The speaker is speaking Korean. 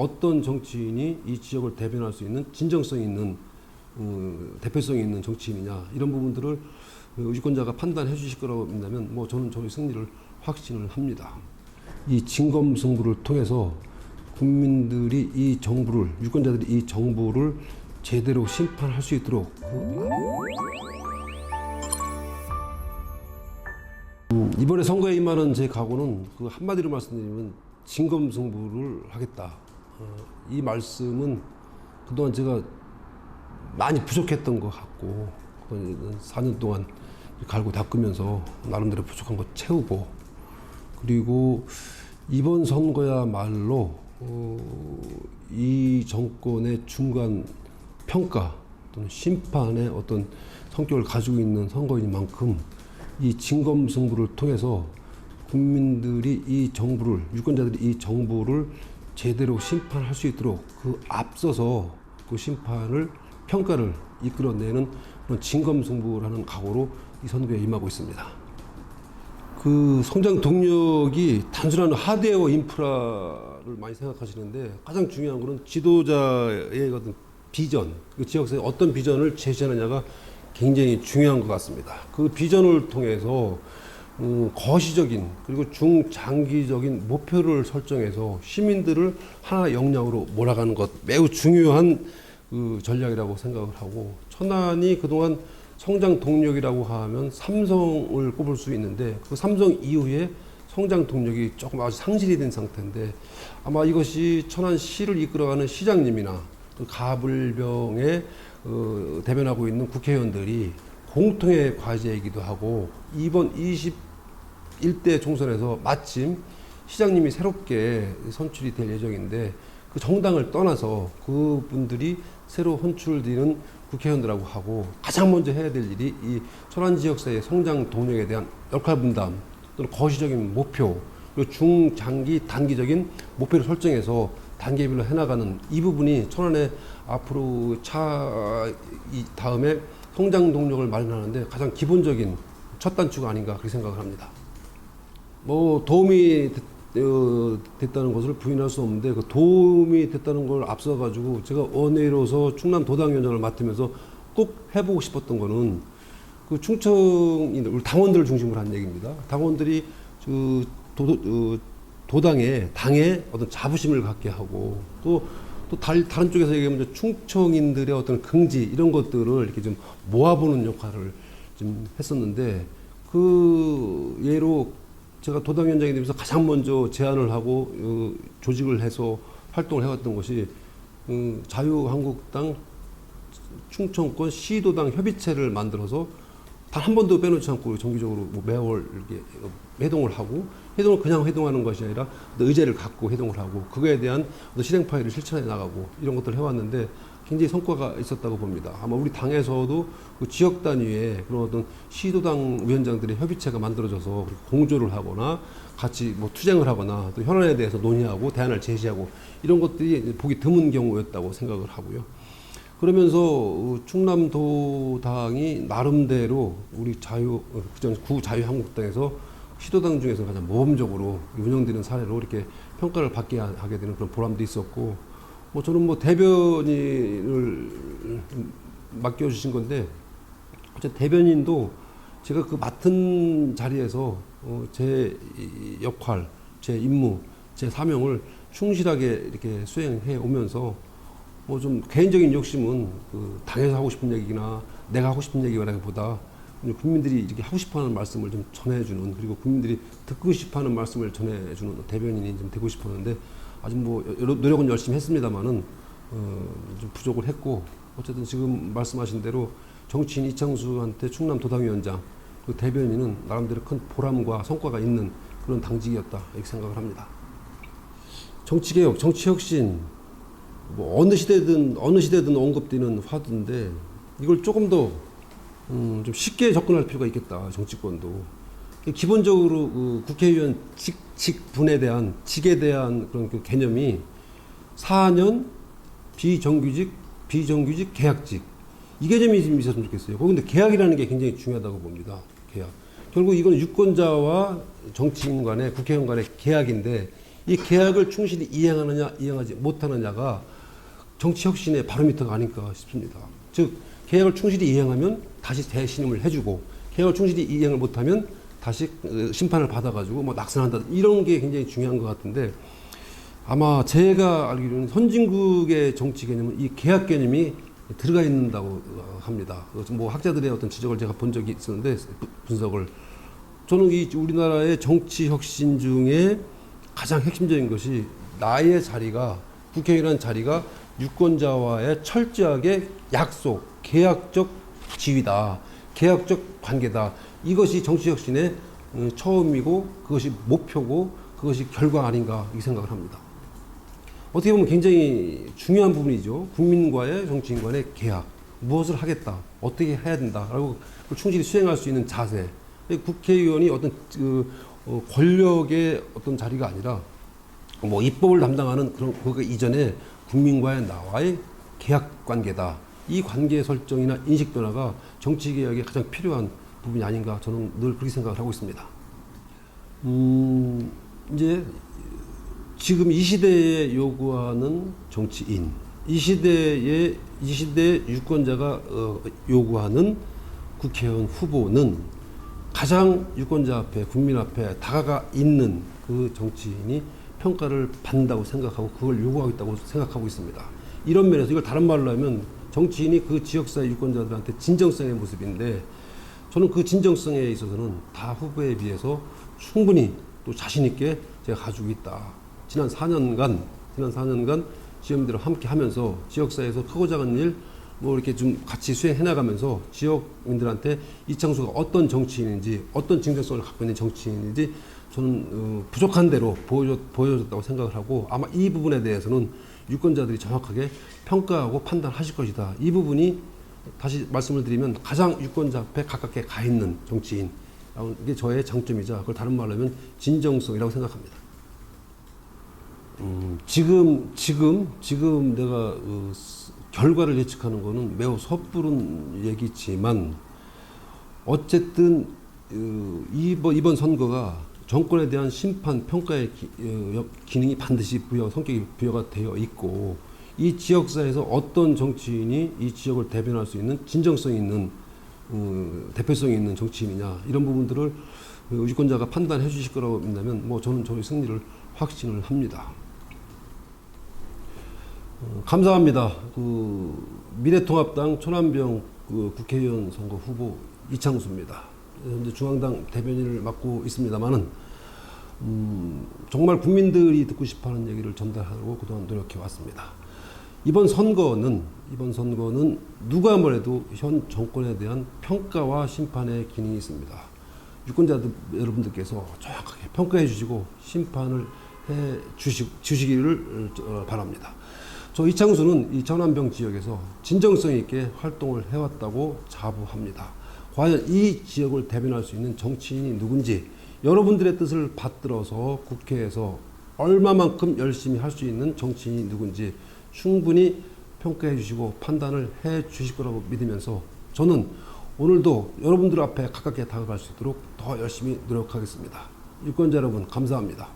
어떤 정치인이 이 지역을 대변할 수 있는 진정성 있는 대표성이 있는 정치인이냐 이런 부분들을 유권자가 판단해 주실 거라고 믿는다면 뭐 저는 저희 승리를 확신을 합니다. 이 진검승부를 통해서 국민들이 이 정부를 유권자들이 이 정부를 제대로 심판할 수 있도록 이번에 선거에 임하는 제 각오는 그 한마디로 말씀드리면 진검승부를 하겠다. 이 말씀은 그동안 제가 많이 부족했던 것 같고 4년 동안 갈고 닦으면서 나름대로 부족한 거 채우고 그리고 이번 선거야말로 이 정권의 중간 평가 또는 심판의 어떤 성격을 가지고 있는 선거인 만큼 이 진검승부를 통해서 국민들이 이 정부를 유권자들이 이 정부를 제대로 심판할 수 있도록 그 앞서서 그 심판을 평가를 이끌어내는 그런 진검승부라는 각오로 이 선거에 임하고 있습니다. 그 성장 동력이 단순한 하드웨어 인프라를 많이 생각하시는데 가장 중요한 것은 지도자의 어떤 비전, 그 지역사회 어떤 비전을 제시하느냐가 굉장히 중요한 것 같습니다. 그 비전을 통해서 거시적인 그리고 중장기적인 목표를 설정해서 시민들을 하나 역량으로 몰아가는 것 매우 중요한 그 전략이라고 생각을 하고 천안이 그동안 성장 동력이라고 하면 삼성을 꼽을 수 있는데 그 삼성 이후에 성장 동력이 조금 아주 상실이 된 상태인데 아마 이것이 천안시를 이끌어가는 시장님이나 그 가불병에 대변하고 있는 국회의원들이 공통의 과제이기도 하고 이번 21대 총선에서 마침 시장님이 새롭게 선출이 될 예정인데 그 정당을 떠나서 그분들이 새로 선출되는 국회의원들하고 하고 가장 먼저 해야 될 일이 이 천안 지역사회의 성장 동력에 대한 역할 분담 또는 거시적인 목표 그리고 중장기 단기적인 목표를 설정해서 단계별로 해나가는 이 부분이 천안의 앞으로 이 다음에 성장 동력을 마련하는데 가장 기본적인 첫 단추가 아닌가 그렇게 생각을 합니다. 뭐 도움이 됐다는 것을 부인할 수 없는데 그 도움이 됐다는 걸 앞서 가지고 제가 원내로서 충남 도당위원장을 맡으면서 꼭 해보고 싶었던 거는 그 충청인들 우리 당원들을 중심으로 한 얘기입니다. 당원들이 그 당에 어떤 자부심을 갖게 하고 또 다른 쪽에서 얘기하면 충청인들의 어떤 긍지 이런 것들을 이렇게 좀 모아보는 역할을 좀 했었는데 그 예로 제가 도당위원장이 되면서 가장 먼저 제안을 하고 조직을 해서 활동을 해왔던 것이 자유한국당 충청권 시도당 협의체를 만들어서 단 한 번도 빼놓지 않고 정기적으로 뭐 매월 이렇게 회동을 하고 회동을 그냥 회동하는 것이 아니라 의제를 갖고 회동을 하고 그거에 대한 실행 파일을 실천해 나가고 이런 것들을 해왔는데 굉장히 성과가 있었다고 봅니다. 아마 우리 당에서도 그 지역 단위의 그런 어떤 시도당 위원장들의 협의체가 만들어져서 공조를 하거나 같이 뭐 투쟁을 하거나 또 현안에 대해서 논의하고 대안을 제시하고 이런 것들이 보기 드문 경우였다고 생각을 하고요. 그러면서 충남도당이 나름대로 우리 구 자유한국당에서 시도당 중에서 가장 모범적으로 운영되는 사례로 이렇게 평가를 받게 하게 되는 그런 보람도 있었고, 뭐 저는 뭐 대변인을 맡겨주신 건데, 어쨌든 대변인도 제가 그 맡은 자리에서 제 역할, 제 임무, 제 사명을 충실하게 이렇게 수행해 오면서 뭐 좀 개인적인 욕심은 그 당에서 하고 싶은 얘기나 내가 하고 싶은 얘기라기보다 국민들이 이렇게 하고 싶어하는 말씀을 좀 전해주는 그리고 국민들이 듣고 싶어하는 말씀을 전해주는 대변인이 좀 되고 싶었는데 아직 뭐 노력은 열심히 했습니다만은 좀 부족을 했고 어쨌든 지금 말씀하신 대로 정치인 이창수한테 충남 도당위원장 그 대변인은 나름대로 큰 보람과 성과가 있는 그런 당직이었다 이렇게 생각을 합니다. 정치개혁, 정치혁신 뭐 어느 시대든 언급되는 화두인데 이걸 조금 더 좀 쉽게 접근할 필요가 있겠다. 정치권도 기본적으로 그 국회의원 직분에 대한 직에 대한 그런 그 개념이 4년 비정규직 계약직 이 개념이 좀 있었으면 좋겠어요. 그런데 계약이라는 게 굉장히 중요하다고 봅니다. 계약. 결국 이건 유권자와 정치인 간의 국회의원 간의 계약인데 이 계약을 충실히 이행하느냐 이행하지 못하느냐가 정치 혁신의 바로미터가 아닐까 싶습니다. 즉 계약을 충실히 이행하면 다시 재신임을 해주고 계약을 충실히 이행을 못하면 다시 심판을 받아가지고 뭐 낙선한다 이런 게 굉장히 중요한 것 같은데 아마 제가 알기로는 선진국의 정치 개념은 이 계약 개념이 들어가 있는다고 합니다. 뭐 학자들의 어떤 지적을 제가 본 적이 있었는데 분석을 저는 이 우리나라의 정치 혁신 중에 가장 핵심적인 것이 나의 자리가 국회의원이라는 자리가 유권자와의 철저하게 약속, 계약적 지위다, 계약적 관계다. 이것이 정치 혁신의 처음이고 그것이 목표고 그것이 결과 아닌가 이 생각을 합니다. 어떻게 보면 굉장히 중요한 부분이죠. 국민과의 정치인 간의 계약, 무엇을 하겠다, 어떻게 해야 된다라고 충실히 수행할 수 있는 자세. 국회의원이 어떤 권력의 어떤 자리가 아니라 뭐 입법을 담당하는 그런 그 이전에 국민과의 나와의 계약 관계다. 이 관계 설정이나 인식 변화가 정치 개혁에 가장 필요한 부분이 아닌가 저는 늘 그렇게 생각을 하고 있습니다. 이제 지금 이 시대에 요구하는 정치인, 이 시대의 유권자가 요구하는 국회의원 후보는 가장 유권자 앞에 국민 앞에 다가가 있는 그 정치인이 평가를 받는다고 생각하고 그걸 요구하고 있다고 생각하고 있습니다. 이런 면에서 이걸 다른 말로 하면 정치인이 그 지역사회 유권자들한테 진정성의 모습인데 저는 그 진정성에 있어서는 다 후보에 비해서 충분히 또 자신 있게 제가 가지고 있다. 지난 4년간 지역민들과 함께 하면서 지역사회에서 크고 작은 일 뭐 이렇게 좀 같이 수행해 나가면서 지역민들한테 이창수가 어떤 정치인인지 어떤 진정성을 갖고 있는 정치인인지 저는 부족한 대로 보여줬다고 생각을 하고 아마 이 부분에 대해서는 유권자들이 정확하게 평가하고 판단하실 것이다. 이 부분이 다시 말씀을 드리면 가장 유권자 앞에 가깝게 가 있는 정치인. 이게 저의 장점이자 그걸 다른 말로 하면 진정성이라고 생각합니다. 지금 내가 결과를 예측하는 거는 매우 섣부른 얘기지만 어쨌든 이번 선거가 정권에 대한 심판, 평가의 기능이 반드시 성격이 부여가 되어 있고 이 지역사회에서 어떤 정치인이 이 지역을 대변할 수 있는 진정성 있는 대표성이 있는 정치인이냐 이런 부분들을 유권자가 판단해 주실 거라고 믿는다면 뭐 저는 저의 승리를 확신을 합니다. 감사합니다. 미래통합당 초남병 국회의원 선거 후보 이창수입니다. 현재 중앙당 대변인을 맡고 있습니다만은 정말 국민들이 듣고 싶어하는 얘기를 전달하려고 그동안 노력해 왔습니다. 이번 선거는 누가 뭐래도 현 정권에 대한 평가와 심판의 기능이 있습니다. 유권자들 여러분들께서 정확하게 평가해 주시고 심판을 해 주시기를 바랍니다. 저 이창수는 이 천안병 지역에서 진정성 있게 활동을 해왔다고 자부합니다. 과연 이 지역을 대변할 수 있는 정치인이 누군지 여러분들의 뜻을 받들어서 국회에서 얼마만큼 열심히 할 수 있는 정치인이 누군지 충분히 평가해 주시고 판단을 해 주실 거라고 믿으면서 저는 오늘도 여러분들 앞에 가깝게 다가갈 수 있도록 더 열심히 노력하겠습니다. 유권자 여러분 감사합니다.